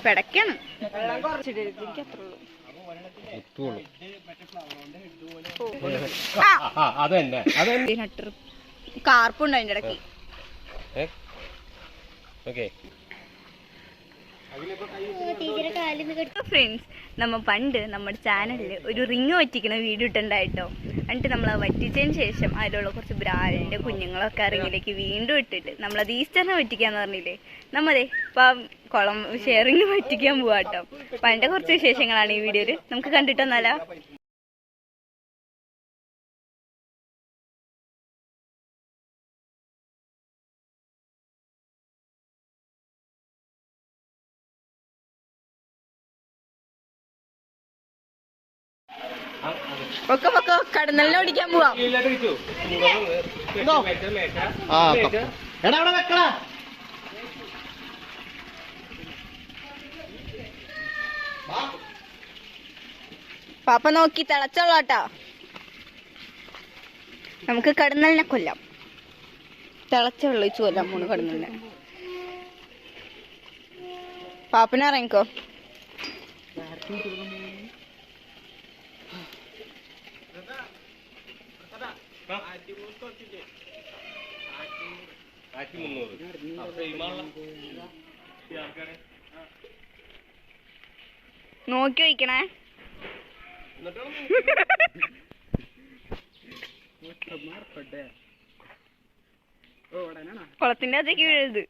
പെടക്കാണ്. കാർപ്പുണ്ട് അതിന്റെ ഇടയ്ക്ക്. ഫ്രണ്ട്സ്, നമ്മ പണ്ട് നമ്മുടെ ചാനലിൽ ഒരു റിങ് വറ്റിക്കുന്ന വീഡിയോ ഇട്ടുണ്ടായിട്ടോ. എന്നിട്ട് നമ്മൾ അത് വറ്റിച്ചതിന് ശേഷം അതിലുള്ള കുറച്ച് ബ്രാലിൻ്റെ കുഞ്ഞുങ്ങളൊക്കെ റിങ്ങിലേക്ക് വീണ്ടും ഇട്ടിട്ട് നമ്മളത് ഈസ്റ്ററിനെ വറ്റിക്കാന്ന് പറഞ്ഞില്ലേ, നമ്മളെ ഇപ്പം കുളം ഷെയറിങ് വറ്റിക്കാൻ പോവാട്ടോ. അപ്പം അതിൻ്റെ കുറച്ച് വിശേഷങ്ങളാണ് ഈ വീഡിയോയിൽ. നമുക്ക് കണ്ടിട്ടെന്നാലോ. പൊക്കോ കടന്നലിനെ ഓടിക്കാൻ പോവാം. പാപ്പ നോക്കി തിളച്ചോളാട്ടോ. നമുക്ക് കടന്നലിനെ കൊല്ലാം. തിളച്ച വെള്ളിച്ചു കൊല്ലാം മൂന്ന് കടന്നലിനെ. പാപ്പനെ ഇറങ്ങിക്കോ. നോക്കി വയ്ക്കണേ. കുളത്തിന്റെ അകത്തേക്ക് വീഴരുത്.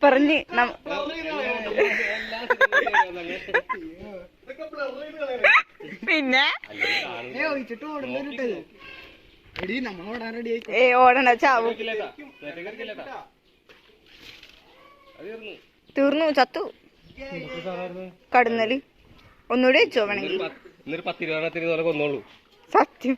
പറഞ്ഞ് പിന്നെ ഓടണ ചാവും. തീർന്നു, ചത്തു കടന്നല്. ഒന്നുകൂടെ വെച്ചോ വേണമെങ്കിൽ. സത്യം.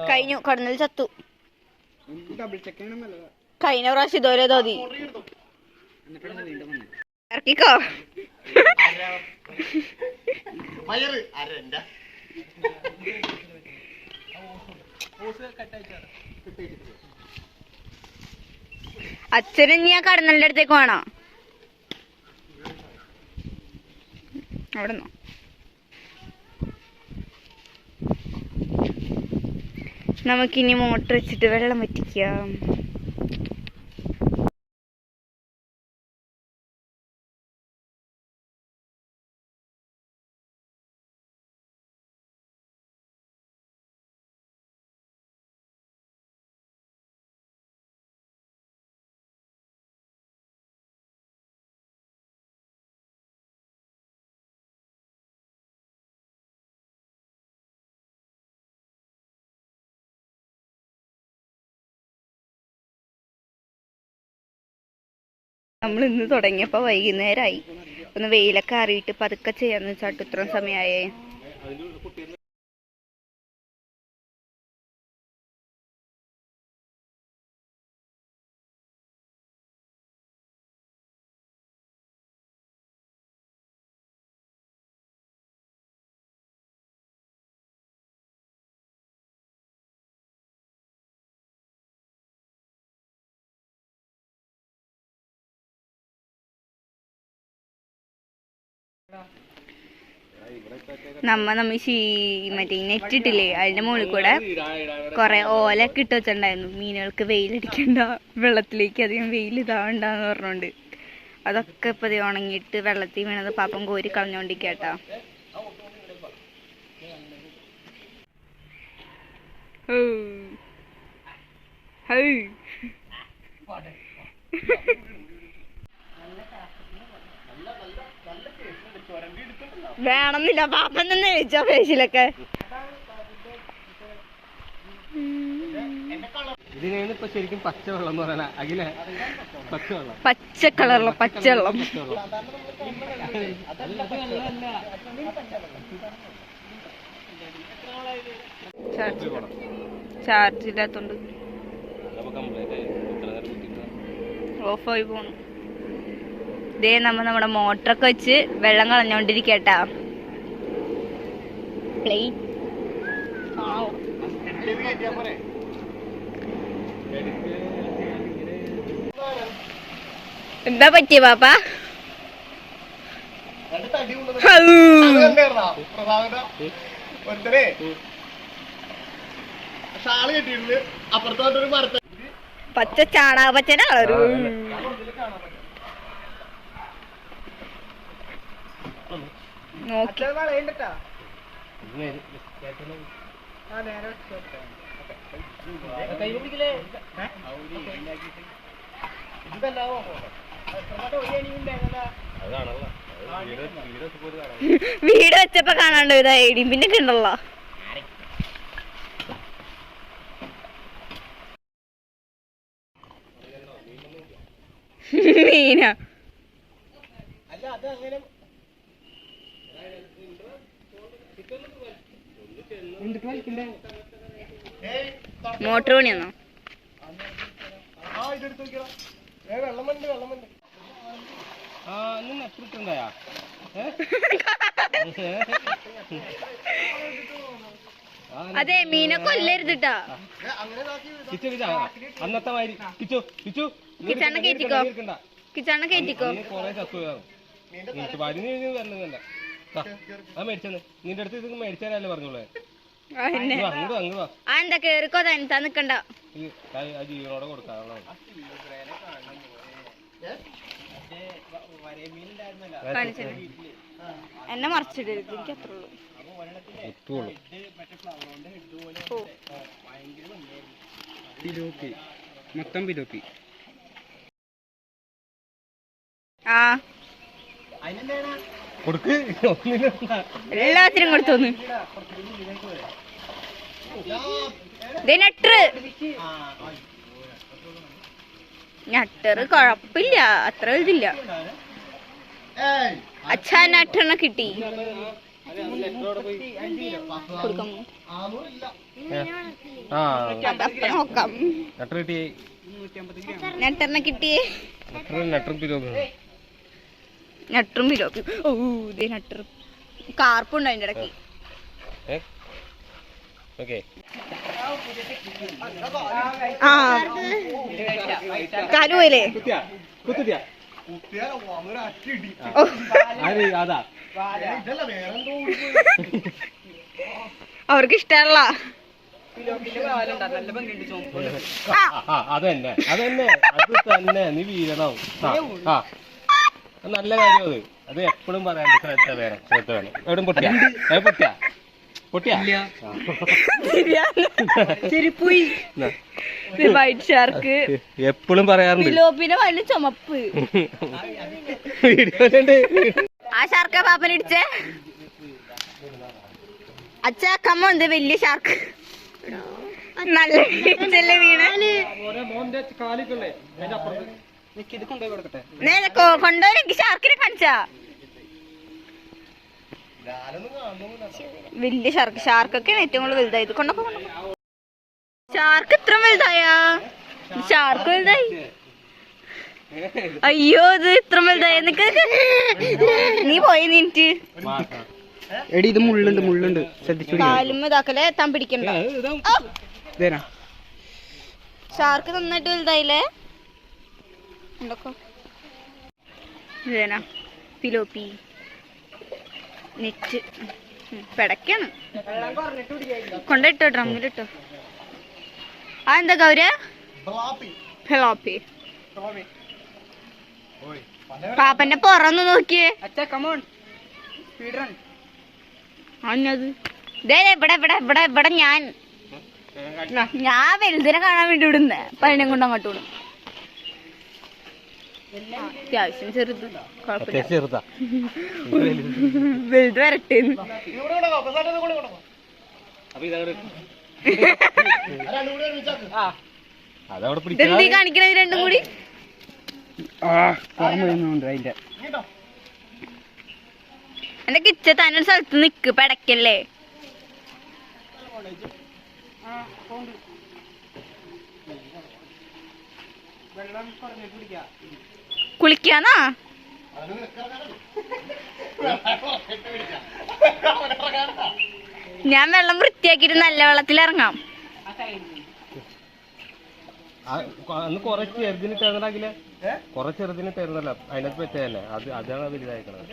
കഴിഞ്ഞു, കടന്നൽ ചത്തു. കഴിഞ്ഞ പ്രാവശ്യം ഇതുവരെ തോന്നി. ഇറക്കിക്കോ. അച്ഛനും നീ ആ കടന്നലിന്റെ അടുത്തേക്ക് വേണോ? അവിടെ നിന്നോ. നമുക്കിനി മോട്ടർ വെച്ചിട്ട് വെള്ളം വറ്റിക്കാം. നമ്മൾ ഇന്ന് തുടങ്ങിയപ്പോൾ വൈകുന്നേരമായി. ഒന്ന് വെയിലൊക്കെ അറിയിട്ട് പതുക്കെ ചെയ്യാന്ന് വെച്ചാട്ട് ഇത്ര സമയമായേ. നമ്മ മറ്റേ നെറ്റിട്ടില്ലേ, അതിന്റെ മുകളിൽ കൂടെ കൊറേ ഓലൊക്കെ ഇട്ട് വെച്ചിട്ടുണ്ടായിരുന്നു. മീനുകൾക്ക് വെയിലടിക്കണ്ട, വെള്ളത്തിലേക്ക് അധികം വെയിൽ ഇതാവണ്ടെന്ന് പറഞ്ഞോണ്ട് അതൊക്കെ ഇപ്പൊ ഉണങ്ങിയിട്ട് വെള്ളത്തിൽ വീണത് പാപ്പം കോരി കളഞ്ഞോണ്ടിരിക്കട്ടാ. വേണമെന്നില്ല, പാപ്പൻ തന്നെ കഴിച്ചോ ഫേഷ്യലൊക്കെ. ഇതിനാണ് ഇപ്പൊ ശരിക്കും പച്ചവെള്ളം എന്ന് പറയാനാ അഖില. പച്ചവെള്ളം, പച്ച കളറുള്ള പച്ചവെള്ളം. ചാർജ് ഇല്ലാത്തോണ്ട് ഓഫായി പോണു. ഇതേ നമ്മുടെ മോട്ടറൊക്കെ വെച്ച് വെള്ളം കളഞ്ഞോണ്ടിരിക്കട്ടാ. എന്താ പറ്റിയ പാപ്പ? പച്ച ചാണക പച്ചന കളറ്. നോക്കി വീട് വെച്ചപ്പോ കാണാണ്ടോ ഇതായി പിന്നെ ഉണ്ടല്ലോ. മീന മോട്ടർ പണിയാണോ? അതെ മീനെ കൊല്ലരുതിട്ടാ. അന്നത്തെ മാതിരി കിച്ചണ്ണ കയറ്റിക്കോ, കിച്ചണ്ണ കയറ്റിക്കോ. മേടിച്ചെന്ന് നിന്റെ അടുത്ത് ഇത് മേടിച്ചാലല്ലേ പറഞ്ഞോളേ. എന്താ കേറിക്കോ, തനിത്താ നിക്കണ്ട. ജീവനോടെ കൊടുക്കാം. എന്നെ മറിച്ചിടരുത്, എനിക്ക് അത്ര പിലോപ്പി, മൊത്തം പിലോപ്പി. ആ കൊടുക്ക്, എല്ലാത്തിനും കൊടുത്തോന്ന്. നട്ടറ് കൊഴപ്പില്ല, അത്ര വലുതില്ല. അച്ഛാ നട്ടെണ്ണ കിട്ടി. കൊടുക്കാം, നോക്കാം. നട്ടെണ്ണ കിട്ടിയേ. നട്ടറും പിലോപ്പി. ഓ ഇതേ നട്ടറും കാർപ്പുണ്ട് അതിന്റെ ഇടയ്ക്ക്. ആ കാലുപോയില്ലേ? അവർക്ക് ഇഷ്ടമല്ല. അതന്നെ അതന്നെ അത് തന്നെ നീ വീഴണം. നല്ല കാര്യം അത്. അത് എപ്പോഴും പറയാൻ ശ്രദ്ധ വേണം, ശ്രദ്ധ വേണം. എവിടെയും പൊട്ടിയാ പൊട്ടിയാ പൊട്ടിയാ വൈറ്റ് ഷാർക്ക് എപ്പോഴും പറയാറുണ്ട്. പിലോപ്പിനെ വലിയ ചുമപ്പ്. ആ ഷാർക്ക പാപ്പനിടിച്ചേ. അച്ഛാ കമ്മ ഉണ്ട് വലിയ ഷാർക്ക്. നല്ല ഇടിച്ചല്ലേ വീണ്. കൊണ്ടുപോയി എനിക്ക് ഷാർക്കിനെ കാണിച്ചാ. വലിയ ഷാർക്ക്, ഷാർക്കൊക്കെയാണ് ഏറ്റവും കൂടുതൽ വലുതായത്. കൊണ്ടൊക്കെ ഷാർക്ക് ഇത്ര വലുതായാ? ഷാർക്ക് വലുതായി. അയ്യോ ഇത് ഇത്ര വലുതായ. നീ പോയി നീറ്റ്. എടി ഇത് മുള്ളുണ്ട്, മുള്ളുണ്ട്, ശ്രദ്ധിച്ചു. കാലും ഇതാക്കല്ലേ, താൻ പിടിക്കണ്ട. ഷാർക്ക് നന്നായിട്ട് വലുതായില്ലേ. പിലോപ്പി നെറ്റ് പെടക്കാണ്. കൊണ്ടിട്ടോ, ഡ്രമ്മിലിട്ടോ. ആ എന്താ ഗൗര? ഫിലോപ്പി. പാപ്പന്റെ പുറന്ന് നോക്കിയേ. അന്നത് ഇവിടെ ഇവിടെ ഇവിടെ ഇവിടെ ഞാൻ വലുതിനെ കാണാൻ വേണ്ടി വിടുന്ന പതിനെ കൊണ്ട് അങ്ങോട്ട് വിടും. അത്യാവശ്യം ചെറുത്, കുഴപ്പമില്ല. വലുത് വരട്ടെ. അതവിടെ ഇതെന്തീ കാണിക്കണത് രണ്ടും കൂടി? അതിന്റെ എന്റെ കിച്ച തന്നെ സ്ഥലത്ത് നിക്ക് പെടക്കല്ലേ. കുളിക്കാന്നാ? ഞാൻ വെള്ളം വൃത്തിയാക്കിട്ട് നല്ല വെള്ളത്തിൽ ഇറങ്ങാം. അന്ന് കൊറേ ചെറുതിന് തരുന്നുണ്ടെങ്കിലേ കൊറേ ചെറുതിന് തരുന്നല്ലോ അതിനകത്ത് പറ്റതല്ലേ. അതാണ് വലുതായിക്കണത്.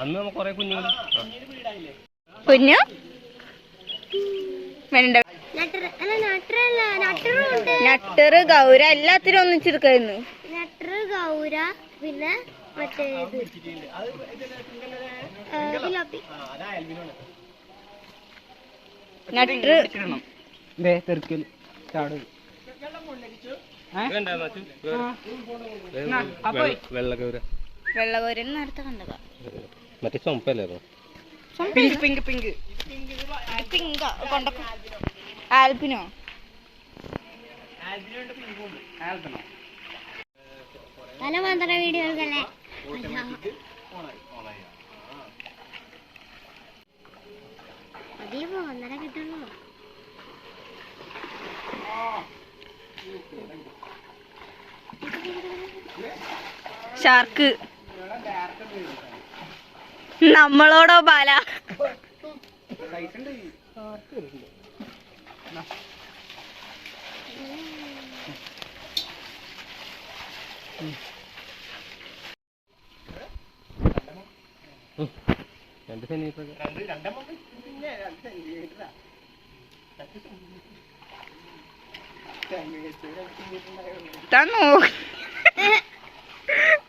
അന്ന് നമുക്ക് കൊറേ കുഞ്ഞുങ്ങൾ കുഞ്ഞു വേണ്ട നട്ടറ് ഗൗര എല്ലാത്തിനും ഒന്നിച്ചെടുക്കായിരുന്നു. നട്ടറ് ഗൗര പിന്നെ മറ്റേത് നട്ടറ് തെറുക്കൽ ചാട് വെള്ളഗൗര വെള്ളകോരൻ നേരത്തെ കണ്ടതാ. മറ്റേ ചുമപ്പല്ലായിരുന്നു. പിങ്ക് പിങ്ക് പിങ്ക് പിങ്ക കൊണ്ടൊക്കെ ആൽപ്പിനോ പല മന്ത്ര വീഡിയോകളല്ലേ അതീപോ ഒന്നര കിട്ടണോ? ഷാർക്ക് നമ്മളോടോ ബാല. രണ്ട് സെന്റിമീറ്റർ തന്നോ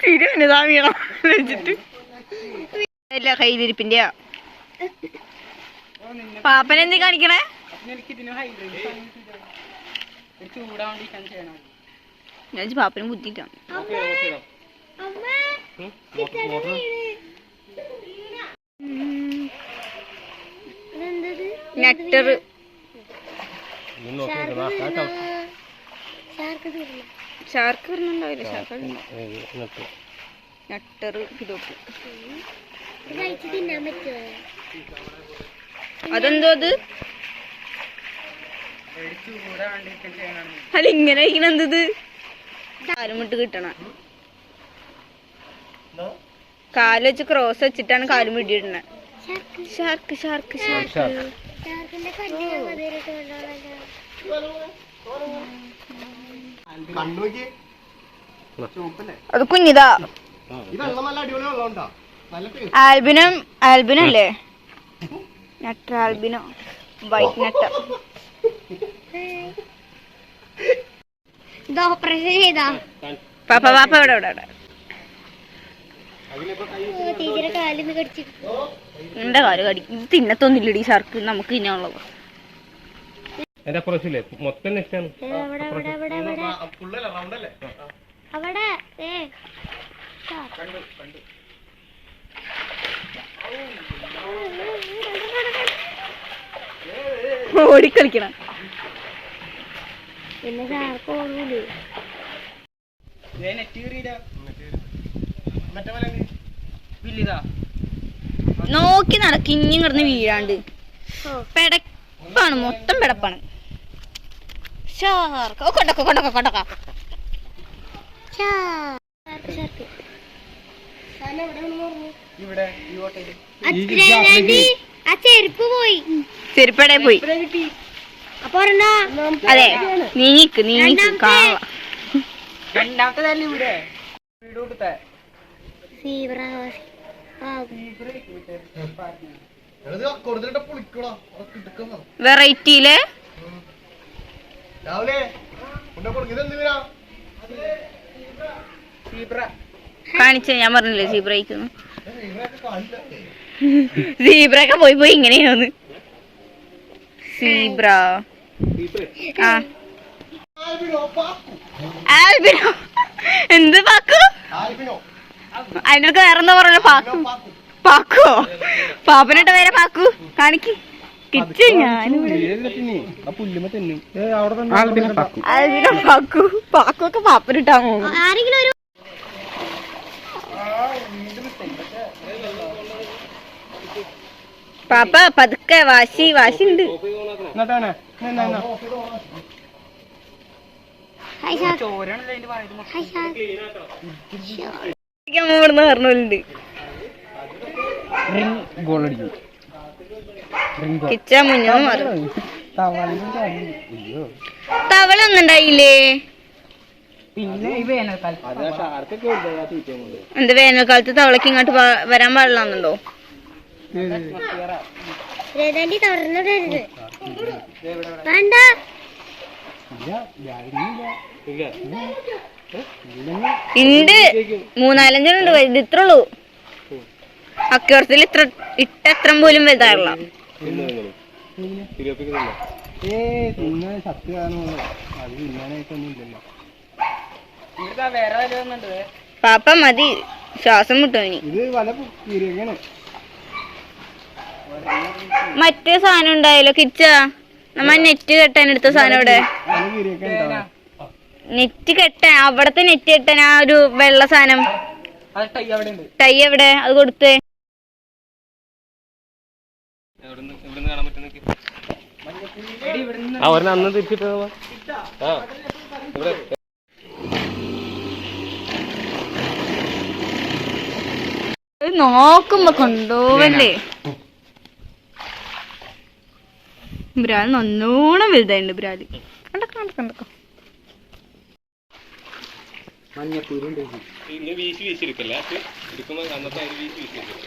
തിരുവനതാ വീണോ വെച്ചിട്ട് അല്ല കയ്യിലിരിപ്പിന്റെയാ. പാപ്പനെന്ത് കാണിക്കണേ? ഞാൻ പാപ്പന് ബുദ്ധിയിട്ടാണ്. നട്ടറ് ഷാർക്ക് വരുന്നുണ്ടാവില്ല. ഷാർക്ക് നട്ടറ് കിലോക്ക് തിന്നാൻ പറ്റുമോ? അതെന്തോ അത് അല്ല ഇങ്ങനെ ഇരിക്കണെന്തത്? കാലുമിട്ട് കിട്ടണ കാല് വെച്ച് ക്രോസ് വെച്ചിട്ടാണ് കാലും ഇടിയിടണേ. ഷാർക്ക് ഷാർക്ക് ഷാർക്ക് ഷാർക്കിന്റെ കല്ല് നേരിട്ട് കൊണ്ടുപോകണല്ലോ. അത് കുഞ്ഞിതാ. ആൽബിനം ആൽബിനല്ലേ? നട്ടർ ആൽബിനോ വൈറ്റ് നട്ടർ. ഇത് ഓപ്പറേഷൻ ചെയ്താ പാപ്പ പാപ്പ ഇവിടെ ഇവിടെ ഇവിടെ ടീച്ചറെ കാലിന്ന് കടിച്ചു. എന്റെ കാല് കടിക്കും. ഇത് തിന്നത്തൊന്നില്ലടി ഷാർക്ക്. നമുക്ക് തിന്നാനുള്ളത് എന്റെ അപ്പുറത്തില്ലേ മൊത്തം നെറ്റാണ്. അവിടെ അവിടെ അവിടെ അവിടെ ഓടിക്കളിക്കണം. പിന്നെ ഷാർക്ക് ഓടൂലേ. നോക്കി നടക്കി ഇഞ്ഞി കിടന്ന് വീഴാണ്ട്. പെടപ്പാണ്, മൊത്തം പെടപ്പാണ്. ഷാർക്ക് കൊണ്ടക്ക കൊണ്ടക്ക കൊണ്ടക്ക ഷാർക്ക് ഇവിടെ ആ ചെരുപ്പ് പോയി. ചെരുപ്പടെ പോയി. അപ്പൊ ഒരെണ്ണോ? അതെ നീങ്ങിക്ക് നീങ്ങിക്ക് കാണാ. രണ്ടാമത്തെ തന്നെ ഇവിടെ വീട് കൊടുത്തേ സീബ്ര വെറൈറ്റിയില് കാണിച്ച ഞാൻ പറഞ്ഞില്ലേ സീബ്രയ്ക്കുന്നു. സീബ്രൊക്കെ പോയി പോയി ഇങ്ങനെയാന്ന്. സീബ്ര ആ ആൽബിനോ എന്ത് പാക്കു? അതിനൊക്കെ വേറെന്താ പറഞ്ഞ പാക്കു പാക്കോ? പാപ്പനിട്ട പേരെ പാക്കു കാണിക്ക്. കിച്ചു ഞാനിവിടെ ആ പുല്ലുമ്പോ തിന്നും പിന്നെ പക്കു അതിനെ പാക്കൊക്കെ പാപ്പനിട്ടാ പോകും. ആരെങ്കിലും ഒരു പാപ്പ പതുക്കെ വാശി ഉണ്ട്. എന്നിട്ടാണ് ഹായ് ഷാർക്ക് ചോരാണല്ലോ അതിന്റെ വായത് ഹായ് ഷാർക്ക് ഇവിടുന്ന് പറഞ്ഞോലുണ്ട്. റിംഗ് ഗോൾ അടിക്കും കിച്ച മുന്നോന്ന് മാറും. തവളൊന്നും ഉണ്ടായില്ലേ? പിന്നെ ഈ വേനൽക്കാലത്ത് എന്ത് വേനൽക്കാലത്ത് തവളക്ക് ഇങ്ങോട്ട് വരാൻ പാടില്ലാന്നുണ്ടോ? രേതാണ്ടി തുറന്നിടരുത് വേണ്ട. ഉണ്ട് 3-4 വലുത് ഇത്ര ഉള്ളൂ. അക്യൂറത്തിൽ ഇത്ര ഇട്ടത്ര പോലും വലുതായുള്ള. സത്യ അത് തിന്നാനായിട്ടൊന്നും ഇല്ലല്ലോ. ഇവിടുത്തെ വേറെ വില വന്നിട്ടുണ്ട്. പാപ്പ മതി, ശ്വാസം മുട്ടോ ഇനി. ഇത് വല ഇരിങ്ങനെ മറ്റേ സാധനം ഉണ്ടായല്ലോ കിച്ച, നമ്മ നെറ്റ് കെട്ടാൻ എടുത്ത സാധനം ഇവിടെ. വല കീരിയൊക്കെ ഉണ്ടാവും. നെറ്റ് കെട്ടാൻ, അവിടത്തെ നെറ്റ് കെട്ടാൻ ആ ഒരു വെള്ള സാധനം അത് ടൈ അവിടെ ഉണ്ട്. ടൈ എവിടെ? അത് കൊടുത്തേ. അവരെ അന്ന് തിരിച്ചിട്ട് നോക്കുമ്പോ കൊണ്ടുപോവല്ലേ. ബ്രാൽ നല്ലോണം വലുതായിണ്ട്. ബ്രാല് കണ്ടോ. മഞ്ഞപ്പൂരുണ്ട്. ഇന്ന് വീശി വീശിരിക്കല്ലേ എടുക്കുമ്പോ അന്നത്തെ അരി വീശി വീശിരിക്കും.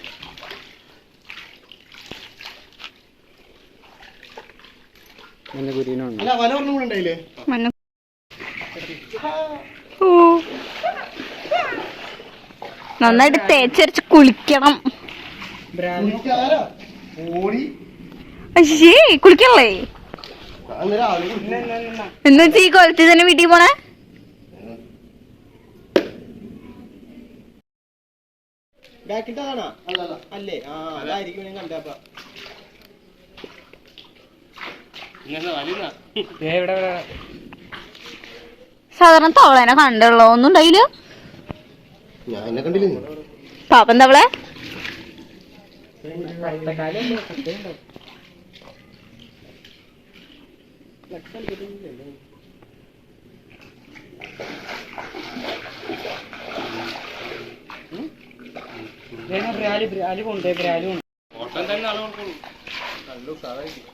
മഞ്ഞപ്പൂരിനുണ്ട്. മഞ്ഞ നന്നായിട്ട് തേച്ചരച്ച് കുളിക്കണം. അയ്യേ കുളിക്കണല്ലേ? എന്ന് വെച്ചാ ഈ കൊലത്തിൽ തന്നെ വീട്ടിൽ പോണേ? അല്ലേ? ആ അതായിരിക്കും ഞാൻ കണ്ടപ്പ. സാധാരണ തവളേനെ കണ്ടുള്ളൂ, ഒന്നും ഉണ്ടായില്ല. പാപ്പൻ തവളെ ബ്രാലി കൊണ്ടേ ബ്രാലി കൊണ്ട് ഓട്ടം തന്നെ ആളെ കൊടുക്കുള്ളൂ. നല്ല ഉഷാറായിരിക്കും.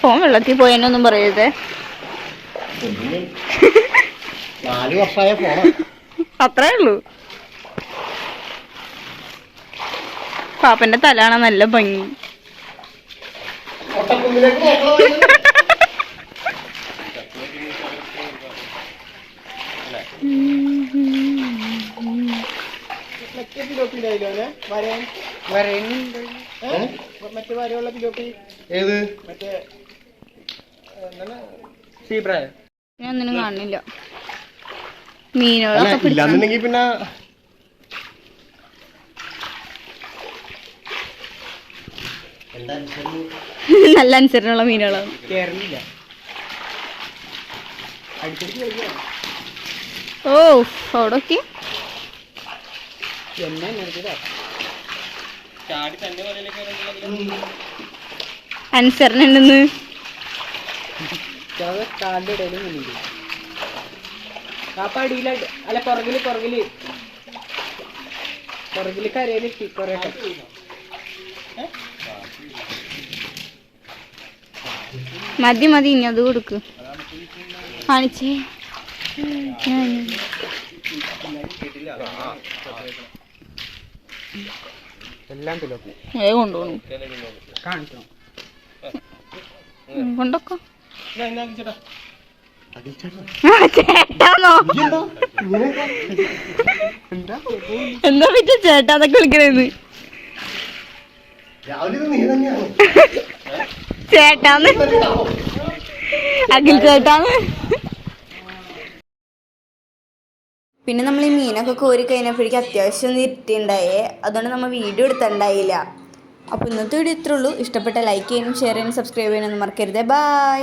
ഫോൺ വെള്ളത്തിൽ പോയെന്നൊന്നും പറയരുതേ. 4 വർഷമായ ഫോണാ. അത്രേ ഉള്ളൂ. പാപ്പന്റെ തലാണ് നല്ല ഭംഗി. മറ്റേ വരെയുള്ള പിലോപ്പി ഏത് മറ്റേ സീബ്ര ഞാൻ ഒന്നിനും കാണില്ല. മീനുകളൊക്കെ ഇല്ലാന്നുണ്ടെങ്കി പിന്നെ നല്ല അനുസരണമുള്ള മീനുകളാണ്. കേറുന്നില്ല. അടിച്ചടിച്ച് ഓ അവിടൊക്കെ എന്നെ നിർത്തിയതാ. അനുസരണ ഉണ്ടെന്ന്. ചിലത് കാലിന്റെ ഇടയിൽ നിന്നില്ല. കാപ്പ അടിയിലായിട്ട് അല്ല പുറകില് കരയിലെത്തി കൊറേ. മതി ഇനി അത് കൊടുക്ക്. കാണിച്ചേ. എല്ലാം പിലോപ്പി കൊണ്ടുപോകണം. കാണിക്കണം. കൊണ്ടൊക്കെ ചേട്ടാന്നോ? എന്താ പറ്റ ചേട്ടാന്നൊക്കെ വിളിക്കണേന്ന്? ചേട്ടാന്ന് അഖിൽ ചേട്ടാന്ന്. പിന്നെ നമ്മൾ ഈ മീനൊക്കെ കോരി കഴിഞ്ഞപ്പോഴേക്കും അത്യാവശ്യം ഇരുട്ടിണ്ടായേ, അതുകൊണ്ട് നമ്മൾ വീഡിയോ എടുത്തിട്ടുണ്ടായില്ല. അപ്പോൾ ഇന്നത്തെ വീഡിയോ ഇത്രേ ഉള്ളൂ. ഇഷ്ടപ്പെട്ട ലൈക്ക് ചെയ്യാനും ഷെയർ ചെയ്യാനും സബ്സ്ക്രൈബ് ചെയ്യാനൊന്നും മറക്കരുത്. ബൈ.